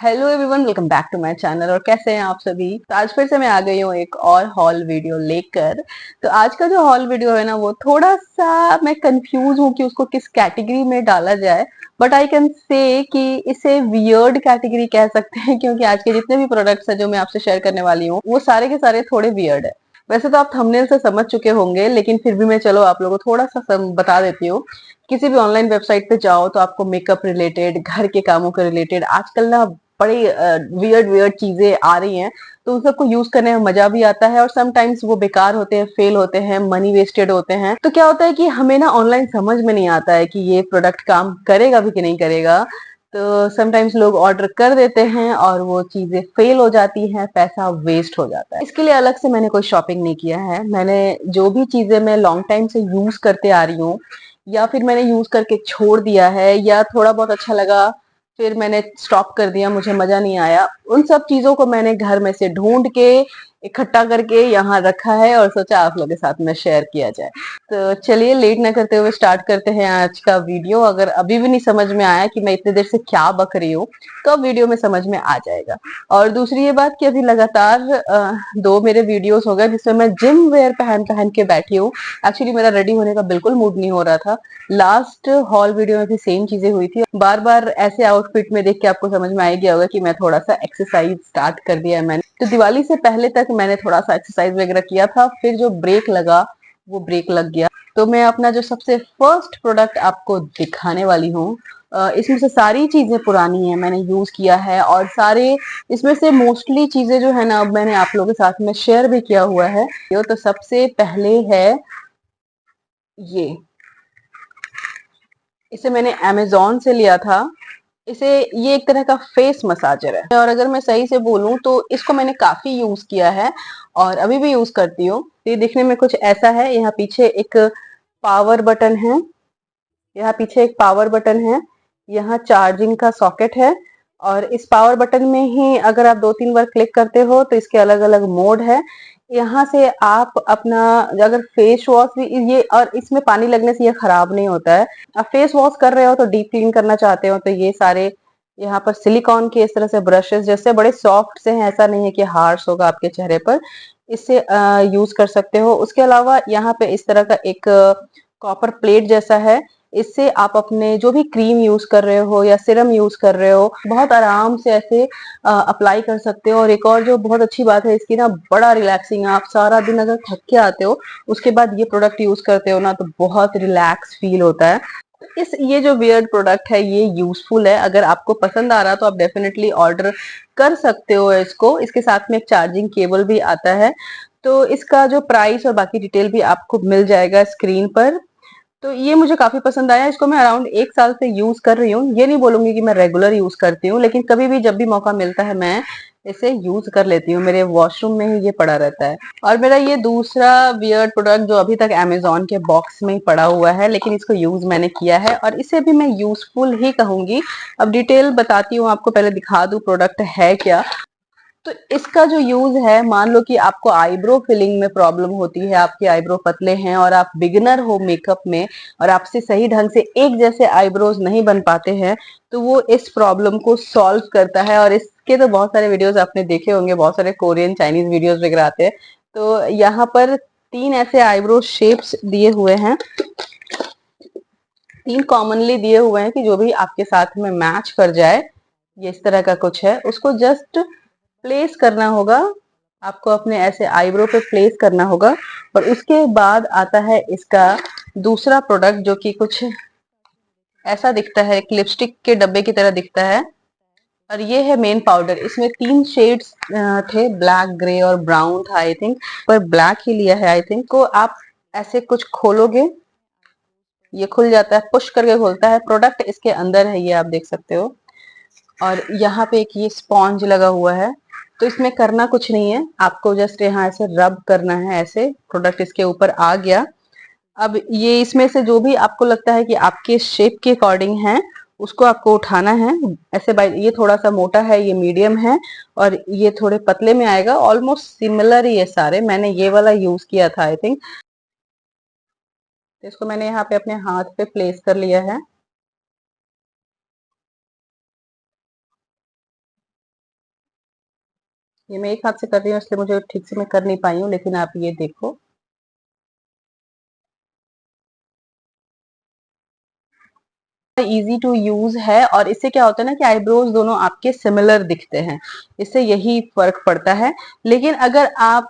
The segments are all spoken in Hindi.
Hello everyone, welcome back to my channel. और कैसे हैं आप सभी। तो आज फिर से मैं आ गई हूँ एक और हॉल वीडियो लेकर। तो आज का जो हॉल वीडियो है ना, वो थोड़ा सा मैं कंफ्यूज हूँ कि उसको किस कैटेगरी में डाला जाए। बट आई कैन से कि इसे वियर्ड कैटेगरी कह सकते हैं, क्योंकि आज के जितने भी प्रोडक्ट्स हैं जो मैं आपसे शेयर करने वाली हूँ, वो सारे के सारे थोड़े वियर्ड है। वैसे तो आप थंबनेल से समझ चुके होंगे, लेकिन फिर भी मैं चलो आप लोगों को थोड़ा सा बता देती हूँ। किसी भी ऑनलाइन वेबसाइट पे जाओ तो आपको मेकअप रिलेटेड, घर के कामों के रिलेटेड आजकल ना बड़ी वियर्ड वियर्ड चीजें आ रही हैं। तो उन सबको यूज करने में मजा भी आता है, और समटाइम्स वो बेकार होते हैं, फेल होते हैं, मनी वेस्टेड होते हैं। तो क्या होता है कि हमें ना ऑनलाइन समझ में नहीं आता है कि ये प्रोडक्ट काम करेगा भी कि नहीं करेगा। तो समटाइम्स लोग ऑर्डर कर देते हैं और वो चीजें फेल हो जाती हैं, पैसा वेस्ट हो जाता है। इसके लिए अलग से मैंने कोई शॉपिंग नहीं किया है। मैंने जो भी चीजें मैं लॉन्ग टाइम से यूज करते आ रही हूँ, या फिर मैंने यूज करके छोड़ दिया है, या थोड़ा बहुत अच्छा लगा फिर मैंने स्टॉप कर दिया, मुझे मजा नहीं आया, उन सब चीजों को मैंने घर में से ढूंढ के इकट्ठा करके यहाँ रखा है और सोचा आप लोगों के साथ में शेयर किया जाए। तो चलिए लेट ना करते हुए स्टार्ट करते हैं आज का वीडियो। अगर अभी भी नहीं समझ में आया कि मैं इतनी देर से क्या बक रही हूँ, तो अब वीडियो में समझ में आ जाएगा। और दूसरी ये बात कि अभी लगातार दो मेरे वीडियोस हो गए जिसमें मैं जिम वेयर पहन पहन के बैठी हूँ। एक्चुअली मेरा रेडी होने का बिल्कुल मूड नहीं हो रहा था। लास्ट हॉल वीडियो में भी सेम चीजें हुई थी। बार बार ऐसे आउटफिट में देख के आपको समझ में आ गया होगा कि मैं थोड़ा सा एक्सरसाइज स्टार्ट कर दिया है मैंने। तो दिवाली से पहले तक मैंने थोड़ा सा एक्सरसाइज वगैरह किया था, फिर जो ब्रेक लगा वो ब्रेक लग गया। तो मैं अपना जो सबसे फर्स्ट प्रोडक्ट आपको दिखाने वाली हूँ, इसमें से सारी चीजें पुरानी है, मैंने यूज किया है, और सारे इसमें से मोस्टली चीजें जो है ना, अब मैंने आप लोगों के साथ में शेयर भी किया हुआ है। तो सबसे पहले है ये, इसे मैंने अमेजोन से लिया था। इसे ये एक तरह का फेस मसाजर है, और अगर मैं सही से बोलूं तो इसको मैंने काफी यूज किया है और अभी भी यूज करती हूँ। ये दिखने में कुछ ऐसा है। यहाँ पीछे एक पावर बटन है, यहाँ पीछे एक पावर बटन है, यहाँ चार्जिंग का सॉकेट है। और इस पावर बटन में ही अगर आप 2-3 बार क्लिक करते हो तो इसके अलग अलग मोड है। यहाँ से आप अपना, अगर फेस वॉश भी ये, और इसमें पानी लगने से ये खराब नहीं होता है। आप फेस वॉश कर रहे हो तो डीप क्लीन करना चाहते हो तो ये सारे यहाँ पर सिलिकॉन के इस तरह से ब्रशेस जैसे बड़े सॉफ्ट से हैं, ऐसा नहीं है कि हार्श होगा आपके चेहरे पर। इससे यूज कर सकते हो। उसके अलावा यहाँ पे इस तरह का एक कॉपर प्लेट जैसा है। इससे आप अपने जो भी क्रीम यूज कर रहे हो या सिरम यूज कर रहे हो, बहुत आराम से ऐसे अप्लाई कर सकते हो। और एक और जो बहुत अच्छी बात है इसकी ना, बड़ा रिलैक्सिंग है। आप सारा दिन अगर थक के आते हो, उसके बाद ये प्रोडक्ट यूज करते हो ना, तो बहुत रिलैक्स फील होता है। ये जो वियर्ड प्रोडक्ट है ये यूजफुल है। अगर आपको पसंद आ रहा तो आप डेफिनेटली ऑर्डर कर सकते हो इसको। इसके साथ में एक चार्जिंग केबल भी आता है। तो इसका जो प्राइस और बाकी डिटेल भी आपको मिल जाएगा स्क्रीन पर। तो ये मुझे काफी पसंद आया। इसको मैं अराउंड 1 साल से यूज कर रही हूँ। ये नहीं बोलूंगी कि मैं रेगुलर यूज करती हूँ, लेकिन कभी भी जब भी मौका मिलता है मैं इसे यूज कर लेती हूँ। मेरे वॉशरूम में ही ये पड़ा रहता है। और मेरा ये दूसरा वियर्ड प्रोडक्ट जो अभी तक अमेजोन के बॉक्स में ही पड़ा हुआ है, लेकिन इसको यूज मैंने किया है और इसे भी मैं यूजफुल ही कहूंगी। अब डिटेल बताती हूँ आपको, पहले दिखा दूं प्रोडक्ट है क्या। तो इसका जो यूज है, मान लो कि आपको आईब्रो फिलिंग में प्रॉब्लम होती है, आपके आईब्रो पतले हैं और आप बिगिनर हो मेकअप में, और आपसे सही ढंग से एक जैसे आईब्रोज नहीं बन पाते हैं, तो वो इस प्रॉब्लम को सॉल्व करता है। और इसके तो बहुत सारे वीडियोस आपने देखे होंगे, बहुत सारे कोरियन चाइनीज वीडियोस वगैरह आते हैं। तो यहाँ पर 3 ऐसे आईब्रो शेप्स दिए हुए हैं, 3 कॉमनली दिए हुए हैं कि जो भी आपके साथ में मैच कर जाए। ये इस तरह का कुछ है, उसको जस्ट प्लेस करना होगा। आपको अपने ऐसे आईब्रो पे प्लेस करना होगा। और उसके बाद आता है इसका दूसरा प्रोडक्ट, जो कि कुछ ऐसा दिखता है, एक लिपस्टिक के डब्बे की तरह दिखता है। और ये है मेन पाउडर। इसमें 3 शेड्स थे, ब्लैक, ग्रे और ब्राउन था आई थिंक, पर ब्लैक ही लिया है आई थिंक। को आप ऐसे कुछ खोलोगे, ये खुल जाता है, पुश करके खुलता है। प्रोडक्ट इसके अंदर है, ये आप देख सकते हो। और यहाँ पे एक ये स्पॉन्ज लगा हुआ है। तो इसमें करना कुछ नहीं है, आपको जस्ट यहाँ ऐसे रब करना है, ऐसे प्रोडक्ट इसके ऊपर आ गया। अब ये इसमें से जो भी आपको लगता है कि आपके शेप के अकॉर्डिंग है, उसको आपको उठाना है ऐसे। बाई ये थोड़ा सा मोटा है, ये मीडियम है, और ये थोड़े पतले में आएगा। ऑलमोस्ट सिमिलर ही है सारे। मैंने ये वाला यूज किया था आई थिंक। तो इसको मैंने यहाँ पे अपने हाथ पे प्लेस कर लिया है। ये मैं एक हाथ से कर रही हूँ इसलिए मुझे ठीक से मैं कर नहीं पाई हूँ, लेकिन आप ये देखो। इजी टू यूज है और इससे क्या होता है ना कि आईब्रोज दोनों आपके सिमिलर दिखते हैं, इससे यही फर्क पड़ता है। लेकिन अगर आप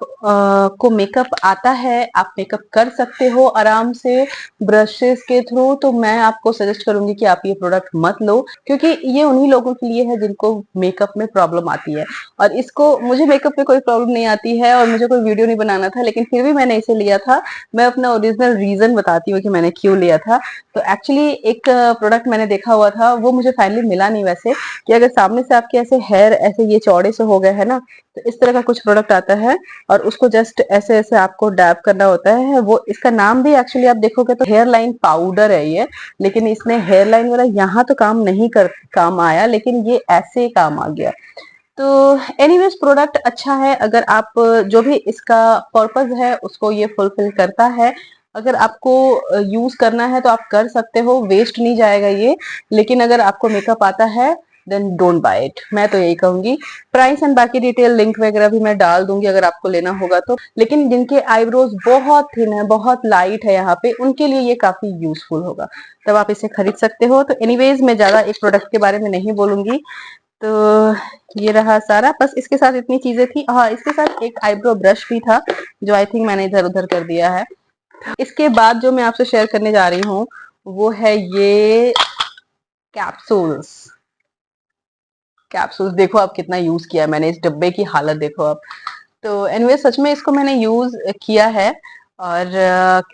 को मेकअप आता है, आप मेकअप कर सकते हो आराम से ब्रशेस के थ्रू, तो मैं आपको सजेस्ट करूंगी कि आप ये प्रोडक्ट मत लो, क्योंकि ये उन्हीं लोगों के लिए है जिनको मेकअप में प्रॉब्लम आती है। और इसको, मुझे मेकअप में कोई प्रॉब्लम नहीं आती है और मुझे कोई वीडियो नहीं बनाना था, लेकिन फिर भी मैंने इसे लिया था। मैं अपना ओरिजिनल रीजन बताती हूँ कि मैंने क्यों लिया था। तो एक्चुअली एक प्रोडक्ट मैंने देखा हुआ था, वो मुझे फाइनली मिला नहीं वैसे, कि अगर सामने से आपके ऐसे हेयर ऐसे ये चौड़े से हो गए है ना, तो इस तरह का कुछ प्रोडक्ट आता है और उसको जस्ट ऐसे ऐसे आपको डैब करना होता है। वो इसका नाम भी एक्चुअली आप देखोगे तो हेयर लाइन पाउडर है ये, लेकिन इसने हेयर लाइन वाला यहाँ तो काम आया, लेकिन ये ऐसे काम आ गया। तो एनीवेज प्रोडक्ट अच्छा है, अगर आप जो भी इसका पर्पस है उसको ये फुलफिल करता है। अगर आपको यूज करना है तो आप कर सकते हो, वेस्ट नहीं जाएगा ये। लेकिन अगर आपको मेकअप आता है देन डोंट बाय इट, मैं तो यही कहूंगी। प्राइस एंड बाकी डिटेल लिंक वगैरह भी मैं डाल दूंगी अगर आपको लेना होगा तो। लेकिन जिनके आईब्रोज बहुत थिन है, बहुत लाइट है यहाँ पे, उनके लिए ये काफी यूजफुल होगा, तब आप इसे खरीद सकते हो। तो एनीवेज मैं ज्यादा एक प्रोडक्ट के बारे में नहीं बोलूंगी। तो ये रहा सारा, बस इसके साथ इतनी चीजें थी। हाँ, इसके साथ एक आईब्रो ब्रश भी था जो आई थिंक मैंने इधर उधर कर दिया है। इसके बाद जो मैं आपसे शेयर करने जा रही हूँ वो है ये कैप्सूल्स। कैप्सूल्स देखो आप कितना यूज किया है मैंने, इस डब्बे की हालत देखो आप। तो एनीवे सच में इसको मैंने यूज किया है। और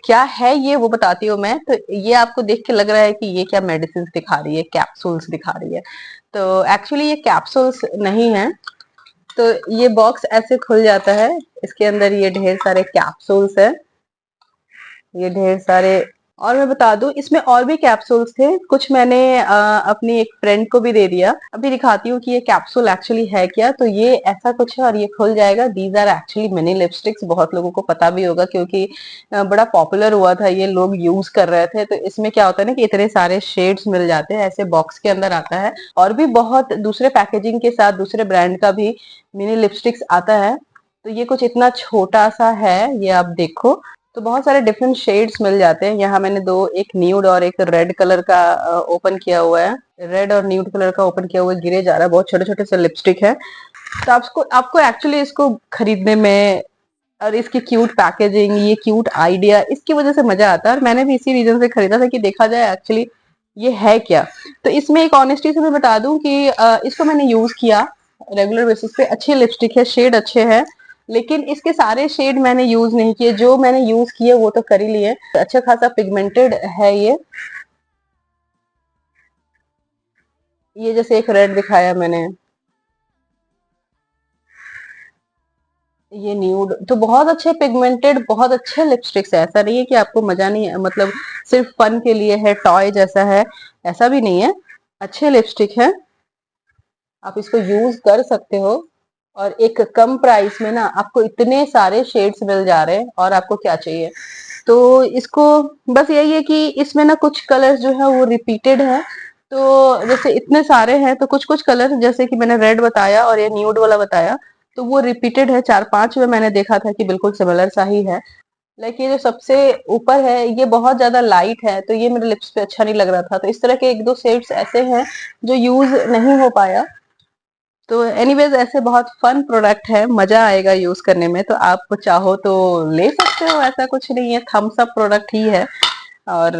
क्या है ये वो बताती हूँ मैं। तो ये आपको देख के लग रहा है कि ये क्या मेडिसिन दिखा रही है, कैप्सूल्स दिखा रही है। तो एक्चुअली ये कैप्सूल्स नहीं है। तो ये बॉक्स ऐसे खुल जाता है, इसके अंदर ये ढेर सारे कैप्सूल्स है, ये ढेर सारे। और मैं बता दूं इसमें और भी कैप्सूल्स थे, कुछ मैंने अपनी एक फ्रेंड को भी दे दिया। अभी दिखाती हूँ कि ये कैप्सूल एक्चुअली है क्या। तो ये ऐसा कुछ है और ये खुल जाएगा। These are actually mini lipsticks, बहुत लोगों को पता भी होगा क्योंकि बड़ा पॉपुलर हुआ था, ये लोग यूज कर रहे थे। तो इसमें क्या होता है ना कि इतने सारे शेड्स मिल जाते हैं, ऐसे बॉक्स के अंदर आता है। और भी बहुत दूसरे पैकेजिंग के साथ दूसरे ब्रांड का भी मिनी लिपस्टिक्स आता है। तो ये कुछ इतना छोटा सा है, ये आप देखो। तो बहुत सारे डिफरेंट शेड्स मिल जाते हैं। यहाँ मैंने दो, एक न्यूड और एक रेड कलर का ओपन किया हुआ है। रेड और न्यूड कलर का ओपन किया हुआ है, गिरे जा रहा है, बहुत छोटे छोटे से लिपस्टिक है। तो आपको आपको एक्चुअली इसको खरीदने में और इसकी क्यूट पैकेजिंग, ये क्यूट आइडिया, इसकी वजह से मजा आता है। और मैंने भी इसी रीजन से खरीदा था कि देखा जाए एक्चुअली ये है क्या। तो इसमें एक ऑनेस्टी से मैं बता दूं कि इसको मैंने यूज किया रेगुलर बेसिस पे। अच्छी लिपस्टिक है, शेड अच्छे हैं, लेकिन इसके सारे शेड मैंने यूज नहीं किए। जो मैंने यूज किए वो तो कर ही लिए। अच्छा खासा पिगमेंटेड है ये जैसे एक रेड दिखाया मैंने, ये न्यूड, तो बहुत अच्छे पिगमेंटेड, बहुत अच्छे लिपस्टिक्स है। ऐसा नहीं है कि आपको मजा नहीं है, मतलब सिर्फ फन के लिए है, टॉय जैसा है, ऐसा भी नहीं है। अच्छे लिपस्टिक है, आप इसको यूज कर सकते हो। और एक कम प्राइस में ना आपको इतने सारे शेड्स मिल जा रहे हैं, और आपको क्या चाहिए। तो इसको बस यही है कि इसमें ना कुछ कलर्स जो है वो रिपीटेड है। तो जैसे इतने सारे हैं तो कुछ कुछ कलर, जैसे कि मैंने रेड बताया और ये न्यूड वाला बताया, तो वो रिपीटेड है। चार पांच में मैंने देखा था कि बिल्कुल सिमिलर सा ही है। लाइक ये जो सबसे ऊपर है ये बहुत ज्यादा लाइट है, तो ये मेरे लिप्स पे अच्छा नहीं लग रहा था। तो इस तरह के एक दो शेड्स ऐसे हैं जो यूज नहीं हो पाया। तो एनीवेज ऐसे बहुत फन प्रोडक्ट है, मजा आएगा यूज करने में। तो आप चाहो तो ले सकते हो, ऐसा कुछ नहीं है, थम्स अप प्रोडक्ट ही है। और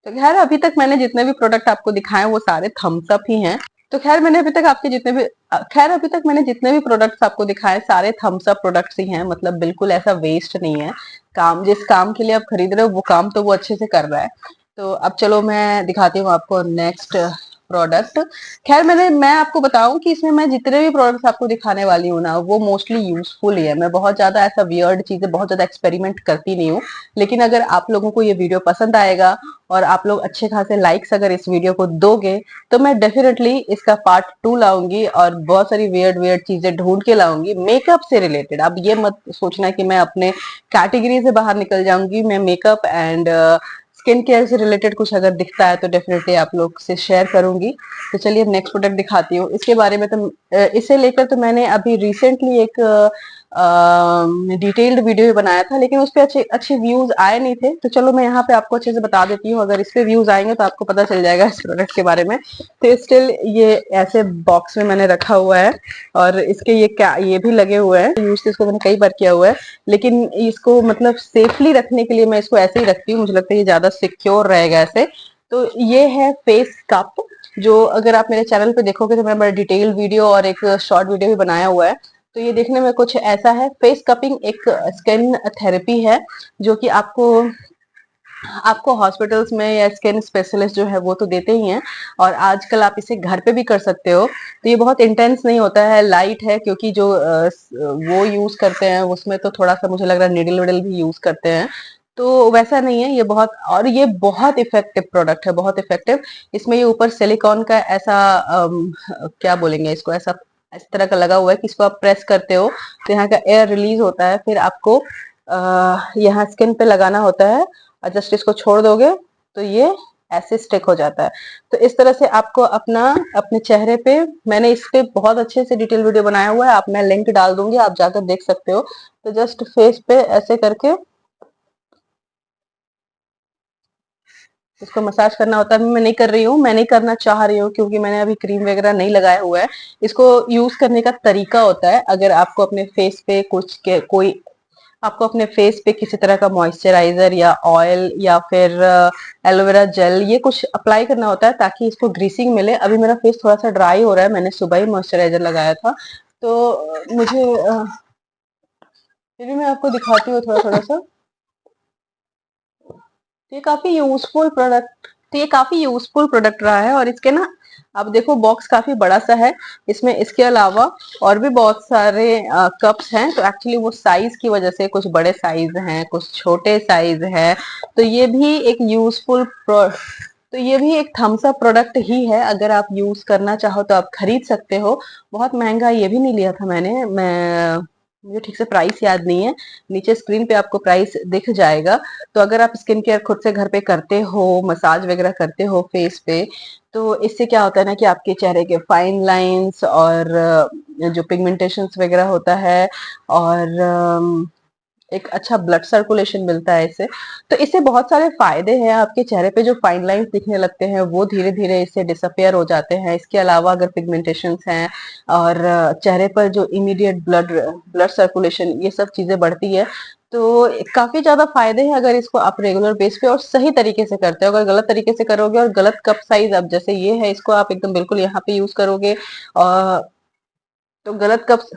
तो खैर अभी तक मैंने जितने भी प्रोडक्ट आपको दिखाए वो सारे थम्स अप ही हैं। तो खैर मैंने अभी तक आपके जितने भी खैर अभी तक मैंने जितने भी प्रोडक्ट्स आपको दिखाए सारे थम्स अप प्रोडक्ट्स ही हैं, मतलब बिल्कुल ऐसा वेस्ट नहीं है। काम, जिस काम के लिए आप खरीद रहे हो वो काम तो वो अच्छे से कर रहा है। तो अब चलो मैं दिखाती हूँ आपको नेक्स्ट प्रोडक्ट। खैर मैं आपको बताऊं कि इसमें मैं जितने भी प्रोडक्ट्स आपको दिखाने वाली हूँ ना वो मोस्टली यूजफुल ही है। मैं बहुत ज्यादा ऐसा वियर्ड चीजें बहुत ज्यादा एक्सपेरिमेंट करती नहीं हूँ। लेकिन अगर आप लोगों को ये वीडियो पसंद आएगा और आप लोग अच्छे खासे लाइक्स अगर इस वीडियो को दोगे, तो मैं डेफिनेटली इसका पार्ट 2 लाऊंगी और बहुत सारी वियर्ड वियर्ड चीजें ढूंढ के लाऊंगी मेकअप से रिलेटेड। अब ये मत सोचना कि मैं अपने कैटेगरी से बाहर निकल जाऊंगी। मैं मेकअप एंड स्किन केयर से रिलेटेड कुछ अगर दिखता है तो डेफिनेटली आप लोग से शेयर करूंगी। तो चलिए नेक्स्ट प्रोडक्ट दिखाती हूँ। इसके बारे में तो इसे लेकर तो मैंने अभी रिसेंटली एक डिटेल्ड वीडियो भी बनाया था, लेकिन उस पे अच्छे अच्छे व्यूज आए नहीं थे। तो चलो मैं यहाँ पे आपको अच्छे से बता देती हूँ, अगर इस पे व्यूज आएंगे तो आपको पता चल जाएगा इस प्रोडक्ट के बारे में। तो स्टिल ये ऐसे बॉक्स में मैंने रखा हुआ है और इसके ये भी लगे हुए हैं। यूज तो इसको मैंने कई बार किया हुआ है, लेकिन इसको मतलब सेफली रखने के लिए मैं इसको ऐसे ही रखती हूँ। मुझे लगता है ये ज्यादा सिक्योर रहेगा ऐसे। तो ये है फेस कप, जो अगर आप मेरे चैनल पे देखोगे तो मैं बड़ा डिटेल वीडियो और एक शॉर्ट वीडियो भी बनाया हुआ है। तो ये देखने में कुछ ऐसा है। फेस कपिंग एक स्किन थेरेपी है जो कि आपको आपको हॉस्पिटल्स में या स्किन स्पेशलिस्ट जो है वो तो देते ही हैं, और आजकल आप इसे घर पे भी कर सकते हो। तो ये बहुत इंटेंस नहीं होता है, लाइट है, क्योंकि जो वो यूज करते हैं उसमें तो थोड़ा सा मुझे लग रहा है निडल विडल भी यूज करते हैं। तो वैसा नहीं है ये बहुत, और ये बहुत इफेक्टिव प्रोडक्ट है, बहुत इफेक्टिव। इसमें ये ऊपर सिलिकॉन का ऐसा क्या बोलेंगे इसको, ऐसा इस तरह का लगा हुआ है कि इसको आप प्रेस करते हो तो यहाँ का एयर रिलीज होता है, फिर आपको यहाँ स्किन पे लगाना होता है और जस्ट इसको छोड़ दोगे तो ये ऐसे स्टिक हो जाता है। तो इस तरह से आपको अपने चेहरे पे, मैंने इस पे बहुत अच्छे से डिटेल वीडियो बनाया हुआ है, आप मैं लिंक डाल दूंगी, आप जाकर देख सकते हो। तो जस्ट फेस पे ऐसे करके इसको मसाज करना होता है। मैं नहीं कर रही हूँ, मैं नहीं करना चाह रही हूँ क्योंकि मैंने अभी क्रीम वगैरह नहीं लगाया हुआ है। इसको यूज करने का तरीका होता है, अगर आपको अपने फेस पे कोई आपको अपने फेस पे किसी तरह का मॉइस्चराइजर या ऑयल या फिर एलोवेरा जेल ये कुछ अप्लाई करना होता है ताकि इसको ग्रीसिंग मिले। अभी मेरा फेस थोड़ा सा ड्राई हो रहा है, मैंने सुबह ही मॉइस्चराइजर लगाया था। तो मुझे फिर भी मैं आपको दिखाती हूँ थोड़ा थोड़ा सा। तो ये काफी यूजफुल प्रोडक्ट तो ये काफी यूजफुल प्रोडक्ट रहा है। और इसके ना, आप देखो बॉक्स काफी बड़ा सा है, इसमें इसके अलावा और भी बहुत सारे कप्स हैं। तो एक्चुअली वो साइज की वजह से कुछ बड़े साइज हैं, कुछ छोटे साइज है। तो ये भी एक यूजफुल तो ये भी एक थम्स अप प्रोडक्ट ही है, अगर आप यूज करना चाहो तो आप खरीद सकते हो। बहुत महंगा ये भी नहीं लिया था मैं मुझे ठीक से प्राइस याद नहीं है, नीचे स्क्रीन पे आपको प्राइस दिख जाएगा। तो अगर आप स्किन केयर खुद से घर पे करते हो, मसाज वगैरह करते हो फेस पे, तो इससे क्या होता है ना कि आपके चेहरे के फाइन लाइंस और जो पिगमेंटेशंस वगैरह होता है, और एक अच्छा ब्लड सर्कुलेशन मिलता है इससे। तो इससे बहुत सारे फायदे हैं, आपके चेहरे पे जो फाइन लाइंस दिखने लगते हैं वो धीरे धीरे इससे डिसअपियर हो जाते हैं। इसके अलावा अगर पिगमेंटेशंस हैं और चेहरे पर जो इमीडिएट ब्लड ब्लड सर्कुलेशन ये सब चीजें बढ़ती है। तो काफी ज्यादा फायदे हैं अगर इसको आप रेगुलर बेस पे और सही तरीके से करते हो। अगर गलत तरीके से करोगे और गलत कप साइज, अब जैसे ये है, इसको आप एकदम बिल्कुल यहाँ पे यूज करोगे और तो गलत कप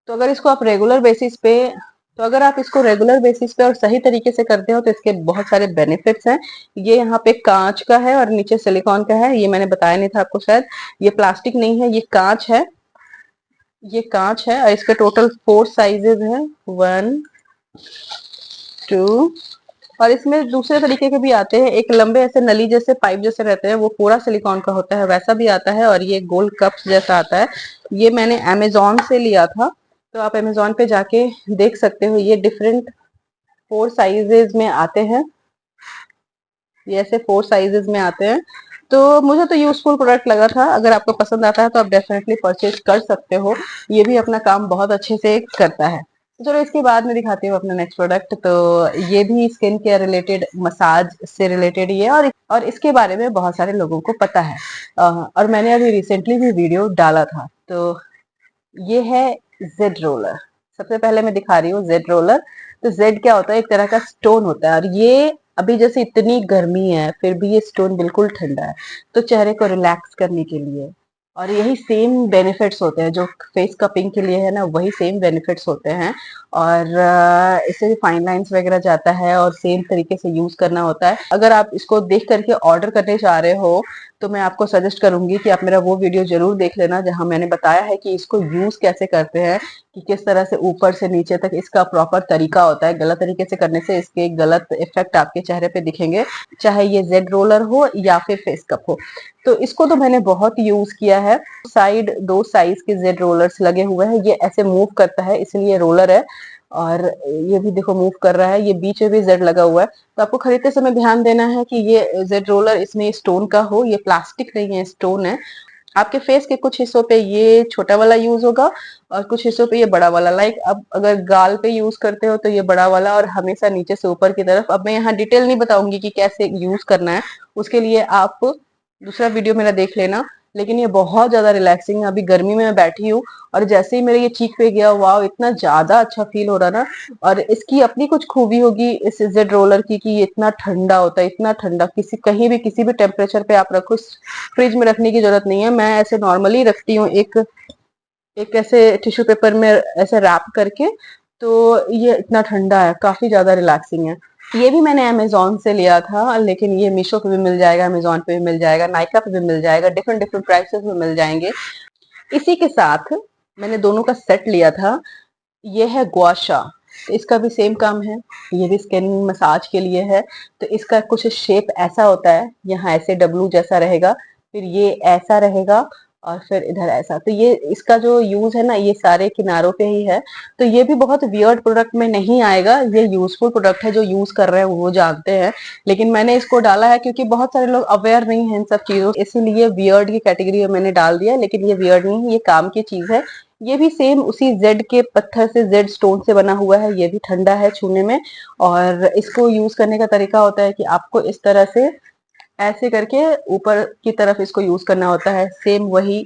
तो अगर इसको आप रेगुलर बेसिस पे तो अगर आप इसको रेगुलर बेसिस पे और सही तरीके से करते हो तो इसके बहुत सारे बेनिफिट्स हैं। ये यहाँ पे कांच का है और नीचे सिलिकॉन का है, ये मैंने बताया नहीं था आपको शायद। ये प्लास्टिक नहीं है, ये कांच है, ये कांच है। और इसके टोटल 4 साइजेस हैं, 1 2, और इसमें दूसरे तरीके के भी आते हैं। एक लंबे ऐसे नली जैसे पाइप जैसे रहते हैं, वो पूरा सिलिकॉन का होता है, वैसा भी आता है। और ये गोल्ड कप्स जैसा आता है। ये मैंने अमेजोन से लिया था, तो आप अमेजोन पे जाके देख सकते हो। ये डिफरेंट 4 साइजेस में आते हैं, ये ऐसे 4 साइजेस में आते हैं। तो मुझे तो यूजफुल प्रोडक्ट लगा था, अगर आपको पसंद आता है तो आप डेफिनेटली परचेज कर सकते हो। ये भी अपना काम बहुत अच्छे से करता है। तो चलो इसके बाद में दिखाती हूँ अपना नेक्स्ट प्रोडक्ट। तो ये भी स्किन केयर रिलेटेड, मसाज से रिलेटेड ही है, और इसके बारे में बहुत सारे लोगों को पता है। और मैंने अभी रिसेंटली भी वीडियो डाला था। तो ये है जेड रोलर। सबसे पहले मैं दिखा रही हूँ जेड रोलर। तो जेड क्या होता है, एक तरह का स्टोन होता है, और ये अभी जैसे इतनी गर्मी है फिर भी ये स्टोन बिल्कुल ठंडा है। तो चेहरे को रिलैक्स करने के लिए, और यही सेम बेनिफिट्स होते हैं जो फेस कपिंग के लिए है ना, वही सेम बेनिफिट्स होते हैं। और इससे भी फाइन लाइंस वगैरह जाता है और सेम तरीके से यूज करना होता है। अगर आप इसको देख करके ऑर्डर करने चाह रहे हो तो मैं आपको सजेस्ट करूंगी कि आप मेरा वो वीडियो जरूर देख लेना जहां मैंने बताया है कि इसको यूज कैसे करते हैं, कि किस तरह से ऊपर से नीचे तक इसका प्रॉपर तरीका होता है। गलत तरीके से करने से इसके गलत इफेक्ट आपके चेहरे पे दिखेंगे, चाहे ये जेड रोलर हो या फिर फेस कप हो। तो इसको तो मैंने बहुत यूज किया है। साइड 2 साइज के जेड रोलर्स लगे हुए हैं, ये ऐसे मूव करता है इसलिए रोलर है। और ये भी देखो मूव कर रहा है, ये बीच में भी जेड लगा हुआ है। तो आपको खरीदते समय ध्यान देना है कि ये जेड रोलर इसमें स्टोन का हो, ये प्लास्टिक नहीं है, स्टोन है। आपके फेस के कुछ हिस्सों पे ये छोटा वाला यूज होगा और कुछ हिस्सों पे ये बड़ा वाला। लाइक अब अगर गाल पे यूज करते हो तो ये बड़ा वाला और हमेशा नीचे से ऊपर की तरफ। अब मैं यहाँ डिटेल नहीं बताऊंगी कि कैसे यूज करना है, उसके लिए आप दूसरा वीडियो मेरा देख लेना। लेकिन ये बहुत ज्यादा रिलैक्सिंग है। अभी गर्मी में मैं बैठी हूँ और जैसे ही मेरे ये चीक पे गया, वाह इतना ज्यादा अच्छा फील हो रहा ना। और इसकी अपनी कुछ खूबी होगी इस जेड रोलर की कि ये इतना ठंडा होता है, इतना ठंडा, किसी कहीं भी किसी भी टेम्परेचर पे आप रखो, फ्रिज में रखने की जरूरत नहीं है। मैं ऐसे नॉर्मली रखती हूँ एक एक ऐसे टिश्यू पेपर में ऐसे रैप करके। तो ये इतना ठंडा है, काफी ज्यादा रिलैक्सिंग है। ये भी मैंने अमेजोन से लिया था, लेकिन ये मीशो पे भी मिल जाएगा, अमेजोन पे भी मिल जाएगा, नाइका पे भी मिल जाएगा, डिफरेंट डिफरेंट प्राइसेस में मिल जाएंगे। इसी के साथ मैंने दोनों का सेट लिया था। ये है गुआशा, इसका भी सेम काम है, ये भी स्किन मसाज के लिए है। तो इसका कुछ शेप ऐसा होता है, यहाँ ऐसे डब्लू जैसा रहेगा, फिर ये ऐसा रहेगा और फिर इधर ऐसा। तो ये इसका जो यूज है ना, ये सारे किनारों पे ही है। तो ये भी बहुत वियर्ड प्रोडक्ट में नहीं आएगा, ये यूजफुल प्रोडक्ट है, जो यूज कर रहे हैं वो जानते हैं। लेकिन मैंने इसको डाला है क्योंकि बहुत सारे लोग अवेयर नहीं है इन सब चीजों, इसीलिए वियर्ड की कैटेगरी में मैंने डाल दिया। लेकिन ये वियर्ड नहीं है, ये काम की चीज है। ये भी सेम उसी जेड के पत्थर से, जेड स्टोन से बना हुआ है, ये भी ठंडा है छूने में। और इसको यूज करने का तरीका होता है कि आपको इस तरह से ऐसे करके ऊपर की तरफ इसको यूज करना होता है। सेम वही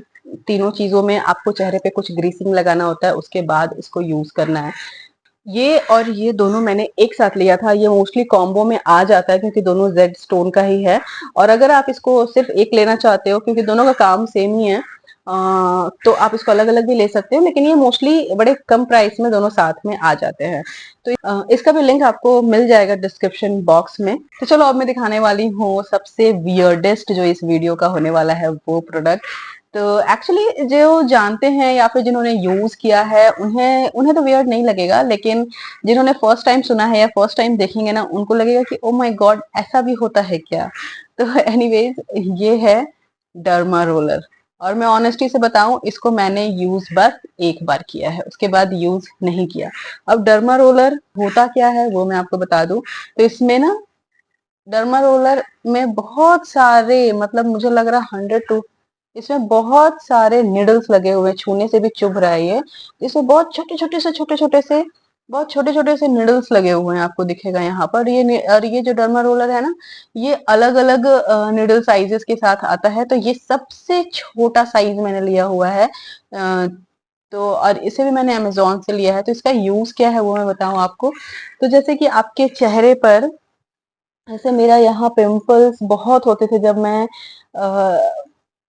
तीनों चीजों में आपको चेहरे पे कुछ ग्रीसिंग लगाना होता है, उसके बाद इसको यूज करना है। ये और ये दोनों मैंने एक साथ लिया था, ये मोस्टली कॉम्बो में आ जाता है क्योंकि दोनों जेड स्टोन का ही है। और अगर आप इसको सिर्फ एक लेना चाहते हो, क्योंकि दोनों का काम सेम ही है, तो आप इसको अलग अलग भी ले सकते हो। लेकिन ये मोस्टली बड़े कम प्राइस में दोनों साथ में आ जाते हैं। तो इसका भी लिंक आपको मिल जाएगा डिस्क्रिप्शन बॉक्स में। तो चलो अब मैं दिखाने वाली हूँ सबसे वियर्डेस्ट जो इस वीडियो का होने वाला है वो प्रोडक्ट। तो एक्चुअली जो जानते हैं या फिर जिन्होंने यूज किया है उन्हें उन्हें तो वियर्ड नहीं लगेगा, लेकिन जिन्होंने फर्स्ट टाइम सुना है या फर्स्ट टाइम देखेंगे ना, उनको लगेगा कि ओ माय गॉड ऐसा भी होता है क्या। तो एनीवेज, ये है डर्मा रोलर। और मैं ऑनेस्टी से बताऊं, इसको मैंने यूज बस एक बार किया है, उसके बाद यूज नहीं किया। अब डर्मा रोलर होता क्या है वो मैं आपको बता दूं। तो इसमें ना, डर्मा रोलर में बहुत सारे, मतलब मुझे लग रहा 100 इसमें बहुत सारे निडल्स लगे हुए हैं, छूने से भी चुभ रहा है ये। इसमें बहुत छोटे छोटे से निडल्स लगे हुए हैं, आपको दिखेगा यहाँ पर। और ये जो डर्मा रोलर है ना, ये अलग अलग निडल साइजेस के साथ आता है। तो ये सबसे छोटा साइज मैंने लिया हुआ है। तो और इसे भी मैंने अमेजोन से लिया है। तो इसका यूज क्या है वो मैं बताऊं आपको। तो जैसे कि आपके चेहरे पर, ऐसे मेरा यहाँ पिंपल्स बहुत होते थे जब मैं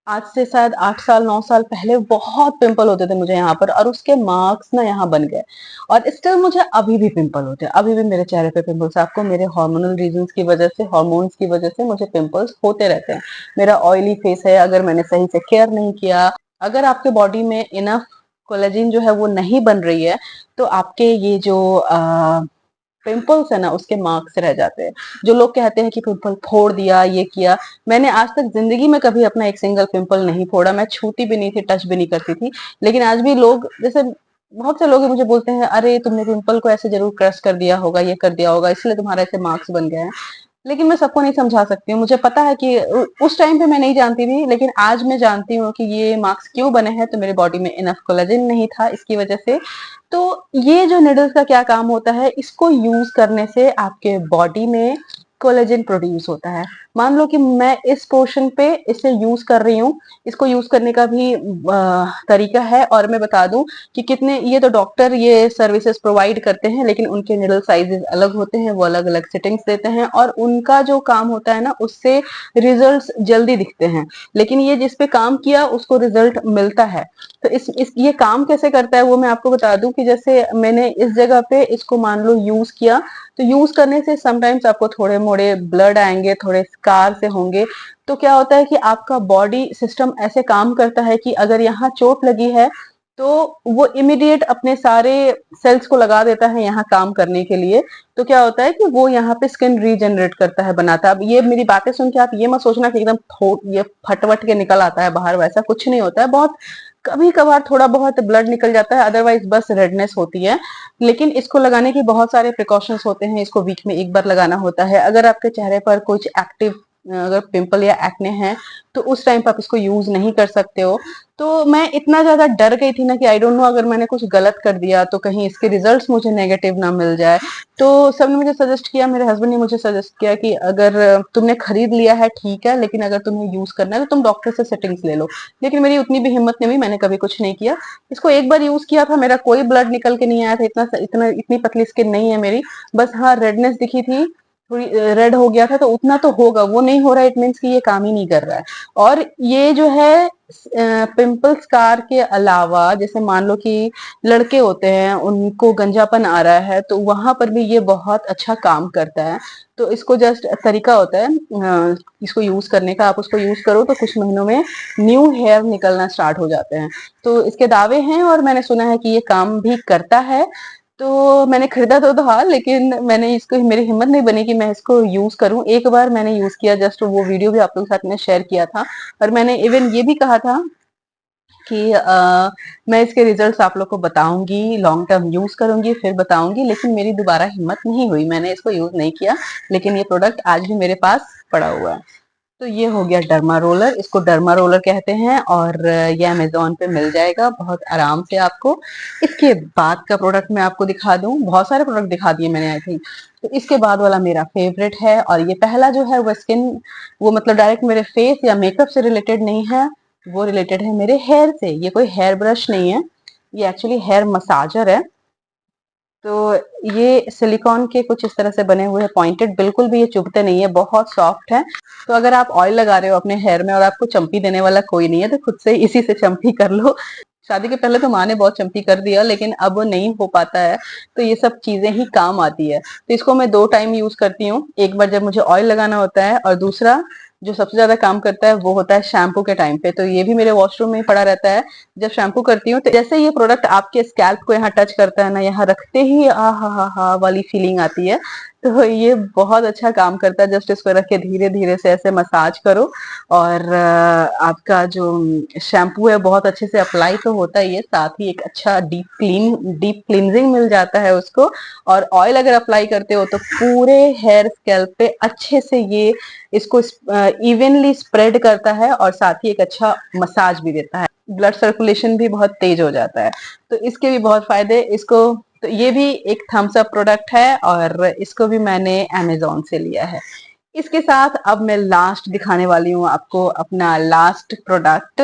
आज से शायद 8 साल 9 साल पहले बहुत पिंपल होते थे मुझे यहाँ पर, और उसके मार्क्स ना यहाँ बन गए। और स्टिल मुझे अभी भी पिंपल होते हैं, अभी भी मेरे चेहरे पे पिंपल्स। आपको मेरे हार्मोनल रीजंस की वजह से, हार्मोन्स की वजह से मुझे पिंपल्स होते रहते हैं। मेरा ऑयली फेस है, अगर मैंने सही से केयर नहीं किया, अगर आपके बॉडी में इनफ कोलेजिन जो है वो नहीं बन रही है, तो आपके ये जो पिंपल्स है ना, उसके मार्क्स रह जाते हैं। जो लोग कहते हैं कि पिंपल फोड़ दिया, ये किया, मैंने आज तक जिंदगी में कभी अपना एक सिंगल पिंपल नहीं फोड़ा। मैं छूती भी नहीं थी, टच भी नहीं करती थी। लेकिन आज भी लोग, जैसे बहुत से लोग मुझे बोलते हैं, अरे तुमने पिंपल को ऐसे जरूर क्रश कर दिया होगा, ये कर दिया होगा, इसलिए तुम्हारे ऐसे मार्क्स बन गए हैं। लेकिन मैं सबको नहीं समझा सकती हूँ। मुझे पता है कि उस टाइम पे मैं नहीं जानती थी, लेकिन आज मैं जानती हूँ कि ये मार्क्स क्यों बने हैं। तो मेरे बॉडी में इनफ कोलेजन नहीं था इसकी वजह से। तो ये जो निडल्स का क्या काम होता है, इसको यूज करने से आपके बॉडी में कोलेजन प्रोड्यूस होता है। मान लो कि मैं इस पोर्शन पे इसे यूज कर रही हूँ, इसको यूज करने का भी तरीका है। और मैं बता दूं कि कितने, ये तो डॉक्टर ये सर्विसेज प्रोवाइड करते हैं, लेकिन उनके निडल साइजेस अलग होते हैं, वो अलग अलग सेटिंग्स देते हैं, और उनका जो काम होता है ना, उससे रिजल्ट्स जल्दी दिखते हैं। लेकिन ये जिस पे काम किया उसको रिजल्ट मिलता है। तो इस ये काम कैसे करता है वो मैं आपको बता दूं कि जैसे मैंने इस जगह पे इसको मान लो यूज किया, तो यूज करने से समटाइम्स आपको थोड़े मोड़े ब्लड आएंगे, थोड़े स्कार से होंगे। तो क्या होता है कि आपका बॉडी सिस्टम ऐसे काम करता है कि अगर यहाँ चोट लगी है, तो वो इमीडिएट अपने सारे सेल्स को लगा देता है यहाँ काम करने के लिए। तो क्या होता है कि वो यहाँ पे स्किन रीजनरेट करता है, बनाता है। अब ये मेरी बातें सुन के आप ये मत सोचना कि एकदम ये फटवट के निकल आता है बाहर, वैसा कुछ नहीं होता है। बहुत कभी कभार थोड़ा बहुत ब्लड निकल जाता है, अदरवाइज बस रेडनेस होती है। लेकिन इसको लगाने के बहुत सारे प्रिकॉशंस होते हैं। इसको वीक में एक बार लगाना होता है। अगर आपके चेहरे पर कुछ एक्टिव अगर पिंपल या एक्ने हैं तो उस टाइम पर आप इसको यूज नहीं कर सकते हो। तो मैं इतना ज्यादा डर गई थी ना कि आई डोंट नो अगर मैंने कुछ गलत कर दिया तो कहीं इसके रिजल्ट्स मुझे नेगेटिव ना मिल जाए। तो सबने मुझे सजेस्ट किया, मेरे हस्बैंड ने मुझे सजेस्ट किया कि अगर तुमने खरीद लिया है ठीक है, लेकिन अगर तुम्हें यूज करना है तो तुम डॉक्टर से सेटिंग्स ले लो। लेकिन मेरी उतनी भी हिम्मत नहीं हुई, मैंने कभी कुछ नहीं किया। इसको एक बार यूज किया था, मेरा कोई ब्लड निकल के नहीं आया था, इतना इतना इतनी पतली स्किन नहीं है मेरी। बस हाँ रेडनेस दिखी थी, थोड़ी रेड हो गया था, तो उतना तो होगा, वो नहीं हो रहा है इट मीन्स कि ये काम ही नहीं कर रहा है। और ये जो है पिंपल स्कार के अलावा, जैसे मान लो कि लड़के होते हैं उनको गंजापन आ रहा है तो वहां पर भी ये बहुत अच्छा काम करता है। तो इसको जस्ट तरीका होता है इसको यूज करने का। आप उसको यूज करो तो कुछ महीनों में न्यू हेयर निकलना स्टार्ट हो जाते हैं। तो इसके दावे हैं और मैंने सुना है कि ये काम भी करता है। तो मैंने खरीदा तो था, लेकिन मैंने इसको, मेरी हिम्मत नहीं बनी कि मैं इसको यूज करूं। एक बार मैंने यूज किया, जस्ट वो वीडियो भी आप लोगों के साथ में शेयर किया था। और मैंने इवन ये भी कहा था कि मैं इसके रिजल्ट्स आप लोग को बताऊंगी, लॉन्ग टर्म यूज करूंगी फिर बताऊंगी। लेकिन मेरी दोबारा हिम्मत नहीं हुई, मैंने इसको यूज नहीं किया। लेकिन ये प्रोडक्ट आज भी मेरे पास पड़ा हुआ है। तो ये हो गया डर्मा रोलर, इसको डर्मा रोलर कहते हैं और ये अमेजोन पे मिल जाएगा बहुत आराम से आपको। इसके बाद का प्रोडक्ट मैं आपको दिखा दूं, बहुत सारे प्रोडक्ट दिखा दिए मैंने आई थिंक। तो इसके बाद वाला मेरा फेवरेट है, और ये पहला जो है वो स्किन, वो मतलब डायरेक्ट मेरे फेस या मेकअप से रिलेटेड नहीं है, वो रिलेटेड है मेरे हेयर से। ये कोई हेयर ब्रश नहीं है, ये एक्चुअली हेयर मसाजर है। तो ये सिलिकॉन के कुछ इस तरह से बने हुए हैं, पॉइंटेड, बिल्कुल भी ये चुभते नहीं है, बहुत सॉफ्ट है। तो अगर आप ऑयल लगा रहे हो अपने हेयर में और आपको चंपी देने वाला कोई नहीं है तो खुद से इसी से चंपी कर लो। शादी के पहले तो माँ ने बहुत चंपी कर दिया, लेकिन अब वो नहीं हो पाता है। तो ये सब चीजें ही काम आती है। तो इसको मैं 2 टाइम यूज करती हूँ, एक बार जब मुझे ऑयल लगाना होता है, और दूसरा जो सबसे ज्यादा काम करता है वो होता है शैम्पू के टाइम पे। तो ये भी मेरे वॉशरूम में ही पड़ा रहता है। जब शैम्पू करती हूँ तो जैसे ये प्रोडक्ट आपके स्कैल्प को यहाँ टच करता है ना, यहाँ रखते ही आ हा वाली फीलिंग आती है। तो ये बहुत अच्छा काम करता है। जस्ट इसको रख के धीरे धीरे से ऐसे मसाज करो, और आपका जो शैम्पू है बहुत अच्छे से अप्लाई तो होता ही है, साथ ही एक अच्छा डीप क्लींजिंग मिल जाता है उसको। और ऑयल अगर अप्लाई करते हो तो पूरे हेयर स्कैल्प पे अच्छे से ये इसको इवनली स्प्रेड करता है, और साथ ही एक अच्छा मसाज भी देता है। ब्लड सर्कुलेशन भी बहुत तेज हो जाता है। तो इसके भी बहुत फायदे। इसको, तो ये भी एक थम्स अप प्रोडक्ट है, और इसको भी मैंने अमेजोन से लिया है। इसके साथ अब मैं लास्ट दिखाने वाली हूँ आपको अपना लास्ट प्रोडक्ट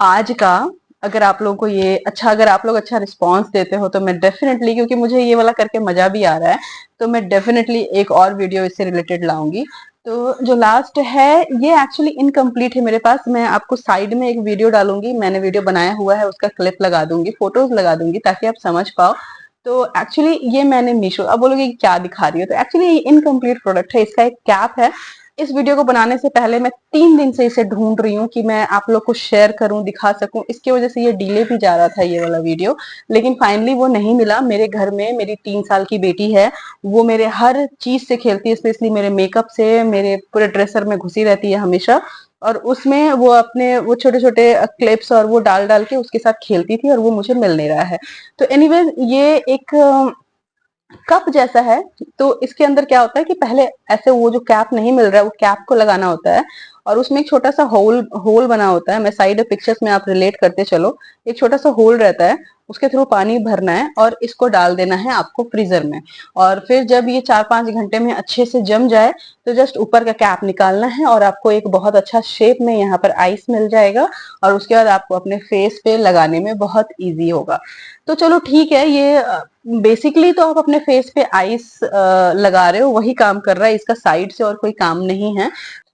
आज का। अगर आप लोगों को ये अच्छा, अगर आप लोग अच्छा रिस्पॉन्स देते हो तो मैं डेफिनेटली, क्योंकि मुझे ये वाला करके मजा भी आ रहा है, तो मैं डेफिनेटली एक और वीडियो इससे रिलेटेड लाऊंगी। तो जो लास्ट है ये एक्चुअली इनकम्प्लीट है मेरे पास। मैं आपको साइड में एक वीडियो डालूंगी, मैंने वीडियो बनाया हुआ है, उसका क्लिप लगा दूंगी, फोटोज लगा दूंगी ताकि आप समझ पाओ। तो एक्चुअली ये मैंने मीशो, अब बोलोगे कि क्या दिखा रही हो, तो एक्चुअली ये इनकम्प्लीट प्रोडक्ट है। इसका एक कैप है। इस वीडियो को बनाने से पहले मैं 3 दिन से इसे ढूंढ रही हूँ कि मैं आप लोग को शेयर करूं, दिखा सकूं। इसकी वजह से ये डिले भी जा रहा था ये वाला वीडियो, लेकिन फाइनली वो नहीं मिला। मेरे घर में मेरी 3 साल की बेटी है, वो मेरे हर चीज से खेलती है, स्पेशली मेरे मेकअप से, मेरे पूरे ड्रेसर में घुसी रहती है हमेशा। और उसमें वो अपने वो छोटे छोटे क्लिप्स और वो डाल डाल के उसके साथ खेलती थी, और वो मुझे मिल नहीं रहा है। तो एनीवेज ये एक कप जैसा है। तो इसके अंदर क्या होता है कि पहले ऐसे वो जो कैप नहीं मिल रहा है, वो कैप को लगाना होता है, और उसमें एक छोटा सा होल होल बना होता है। मैं साइड पिक्चर्स में आप रिलेट करते चलो, एक छोटा सा होल रहता है, उसके थ्रू पानी भरना है और इसको डाल देना है आपको फ्रीजर में। और फिर जब ये 4-5 घंटे में अच्छे से जम जाए तो जस्ट ऊपर का कैप निकालना है, और आपको एक बहुत अच्छा शेप में यहाँ पर आइस मिल जाएगा, और उसके बाद आपको अपने फेस पे लगाने में बहुत इजी होगा। तो चलो ठीक है, ये बेसिकली तो आप अपने फेस पे आइस लगा रहे हो, वही काम कर रहा है, इसका साइड से और कोई काम नहीं है।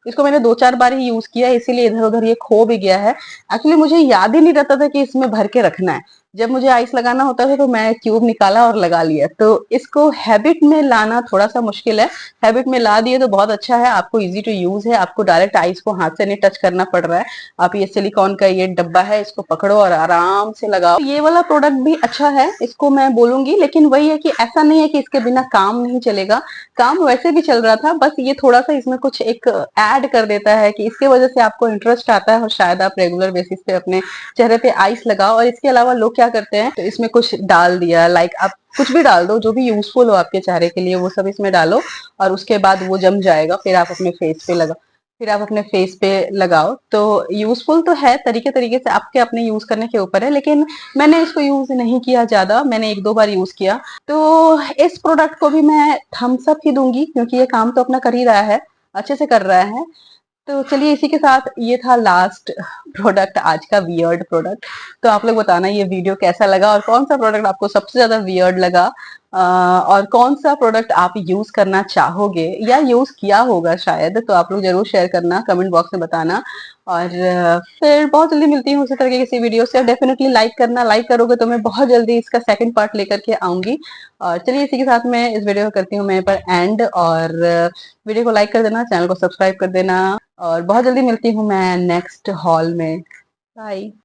इसको मैंने 2-4 बार ही यूज किया, इसीलिए इधर उधर ये खो भी गया है। एक्चुअली मुझे याद ही नहीं रहता था कि इसमें भर के रखना है। जब मुझे आइस लगाना होता था तो मैं ट्यूब निकाला और लगा लिया। तो इसको हैबिट में लाना थोड़ा सा मुश्किल है। हैबिट में ला दिए तो बहुत अच्छा है, आपको इजी टू यूज है, आपको डायरेक्ट आइस को हाथ से नहीं टच करना पड़ रहा है। आप ये सिलिकॉन का ये डब्बा है, इसको पकड़ो और आराम से लगाओ। ये वाला प्रोडक्ट भी अच्छा है, इसको मैं बोलूंगी, लेकिन वही है कि ऐसा नहीं है कि इसके बिना काम नहीं चलेगा। काम वैसे भी चल रहा था, बस ये थोड़ा सा इसमें कुछ एक ऐड कर देता है कि इसके वजह से आपको इंटरेस्ट आता है, और शायद आप रेगुलर बेसिस पे अपने चेहरे पे आइस लगाओ। और इसके अलावा लोग क्या करते हैं, तो इसमें कुछ डाल दिया, लाइक आप कुछ भी डाल दो जो भी यूजफुल हो आपके चेहरे के लिए, वो सब इसमें डालो और उसके बाद वो जम जाएगा, फिर आप अपने फेस पे लगा फिर आप अपने फेस पे लगाओ। तो यूजफुल तो है, तरीके तरीके से आपके अपने यूज करने के ऊपर है, लेकिन मैंने इसको यूज नहीं किया ज्यादा, मैंने एक दो बार यूज किया। तो इस प्रोडक्ट को भी मैं थम्स अप ही दूंगी, क्योंकि ये काम तो अपना कर ही रहा है, अच्छे से कर रहा है। तो चलिए, इसी के साथ ये था लास्ट प्रोडक्ट, आज का वियर्ड प्रोडक्ट। तो आप लोग बताना ये वीडियो कैसा लगा और कौन सा प्रोडक्ट आपको सबसे ज्यादा वियर्ड लगा, और कौन सा प्रोडक्ट आप यूज करना चाहोगे या यूज किया होगा शायद। तो आप लोग जरूर शेयर करना, कमेंट बॉक्स में बताना। और फिर बहुत जल्दी मिलती हूँ उसी तरह की किसी वीडियो से। डेफिनेटली लाइक करना, लाइक करोगे तो मैं बहुत जल्दी इसका सेकंड पार्ट लेकर के आऊंगी। और चलिए, इसी के साथ मैं इस वीडियो को करती हूँ मैं पर एंड। और वीडियो को लाइक कर देना, चैनल को सब्सक्राइब कर देना, और बहुत जल्दी मिलती हूँ मैं नेक्स्ट हॉल में। बाय।